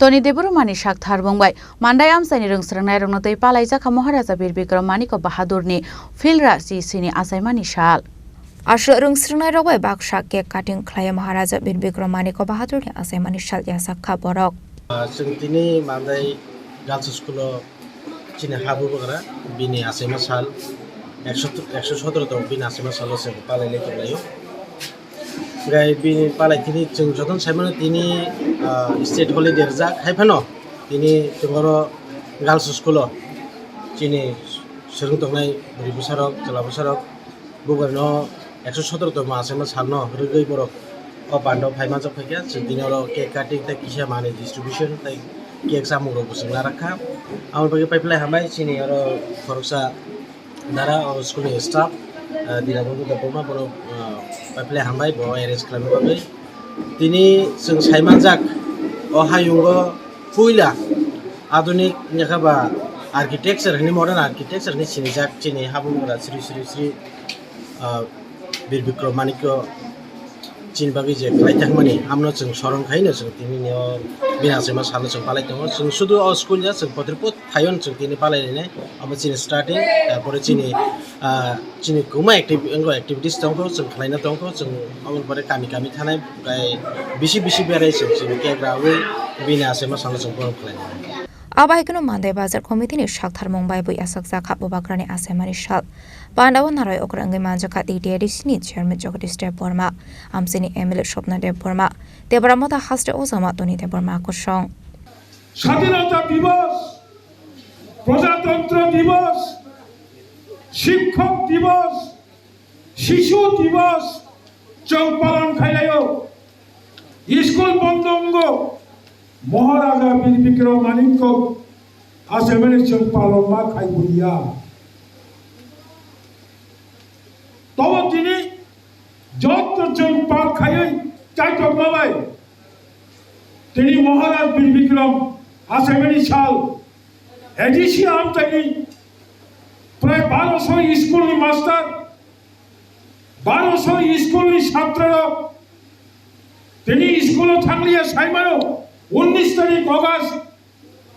Toni Debbarmani Saktharmung bai Mandwi Amchaini Rwngswrwngnairokno twiwi Palaijakha Maharaja Bikram Manikya Bahadurni Philrachisni Achaimani Sal. Rwngswrwngnairok bai baksa cake cutting khlai Maharaja Bikram Manikya Bahadurni Achaimani Sal yasakha borok. Tini Mandwi Girls School Chini Bubagrani bini Achaimani Sal 117 tong bini Achaimani Sal se Palaijakha Gai bini palai tini chung joton saimano tini state holiday jak haifano tini tungoro girls school Chini serungtongnai buri busarok jala busarok Bubagrani 117 tong Achaimani Sal no rugui borok o bando phaima jok phaikya tini oro cake cutting ta kisa mani distribution tai cake samung ro busingna rakha amar bagi pipeline hambai Chini oro khoroksa dara o school ni staff dirabogo Debbarma bono pipeline hambai bo arrange khlaibai babai tini जों saimanjak o hayungo puila adunik nyakaba architecture ni modern architecture ni sinijak Chini habungura Sri Bikram Manikya Chini bagi je Achaimani amno जों sorong khaino जों tini neo bini Achaimani Sal जों palai tongo जों sudu o school ja जों potripot thayon जों tini palai ne amo Chini starting tarpore Chini kuma activities tongo जों khlaina tongo जों amon pore kami thanai gai bisi berai जों cake rawi bini Achaimani Sal जों borom khlaina. Abaikno Mandwi Bazar Committee ni Saktharmung bai Bubagrani Achaimani Sal. Pandawa narai okrangge manjaka Philrachisni chairman Debbarma Amchaini MLA Debbarma Debbarma ta haste osama Toni Debbarma Khorang. স্বাধীনতা দিবস প্রজাতন্ত্র দিবস শিক্ষক দিবস শিশু দিবস চৌপালন খাইলায়ও school বন্ধ অঙ্গ মহারাজা বিক্রম মানিক্য আচাইমানি চৌপালন মা খাইবুলিয়া তবে তিনি যত চৌপাল খাইই চাইতো বাবাই তিনি মহারাজ বিক্রম Achaimani Sal এডিসি আমচাইনি প্রায় 1200 স্কুল মাস্টার 1200 স্কুল ছাত্ররা তিনি স্কুলে থাকলিয়া সাইমানো 19 তারিখ আগস্ট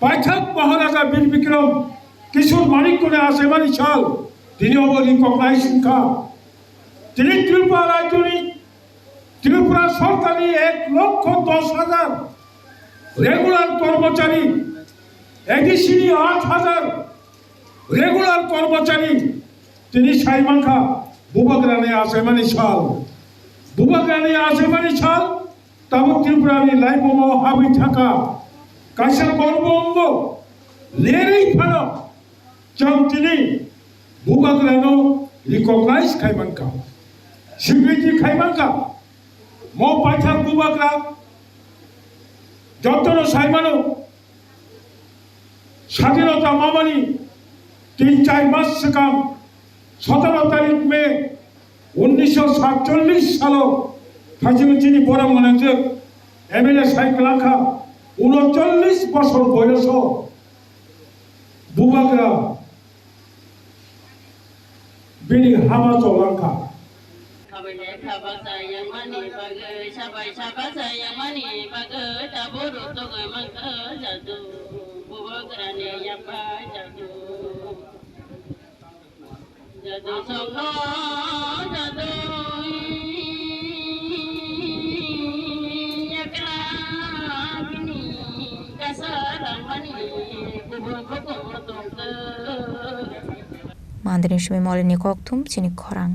পাইথাক মহারাজা বিক্রম কিশোর মানিক্য Achaimani Sal তিনি রিকগনাইজেশন কা তিনি ত্রিপুরা রাজ্যনি ত্রিপুরা সরকারি 1,10,000 রেগুলার কর্মচারী এডিসিনি 8,000 রেগুলার কর্মচারী তিনি সাইমানখা বুবাগ্রানি Achaimani Sal তাবুক ত্রিপুরানি লাইফমো হাবি থাকা কাইসার গর্ব অঙ্গ লেরেই ফানো চং তিনি বুবাগ্রানো রিকগনাইজ খাইমানখা স্বীকৃতি খাইমানখা মো পাইথাক বুবাগ্রা যতন সাইমানো স্বাধীনতা মামানি 3-4 মাস সিগাং 17 তারিখ মে 1947 সাল Chini বড় মনাংজে এমএলএ সাইকেলাখা 39 বছর বয়স বুবাগ্রা বিনি হামা চলাংখা Mandwi Amchaini Rwngswrwngnairokno twiwi Chini Khorang.